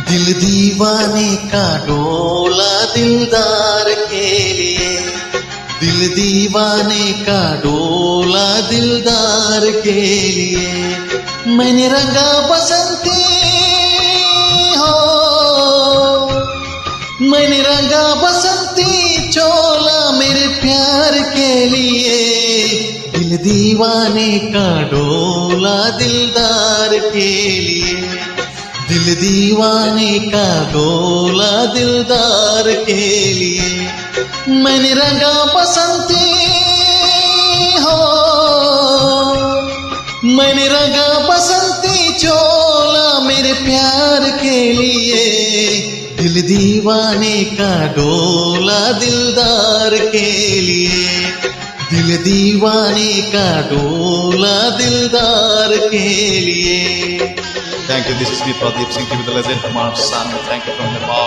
दिल दीवाने का डोला दिलदार के लिए, दिल दीवाने का डोला दिलदार के लिए। मैंने रंगा बसंती हो, मैंने रंगा बसंती चोला मेरे प्यार के लिए। दिल दीवाने का डोला दिलदार के लिए, दिल दीवाने का डोला दिलदार के लिए। मैंने रंगा बसंती हो, मैंने रंगा बसंती चोला मेरे प्यार के लिए। दिल दीवाने का डोला दिलदार के लिए, दिल दीवाने का डोला दिलदार के लिए। Thank you. This is me, Pradeep Singh, with the legend Kumar Sanu. Thank you from Nepal.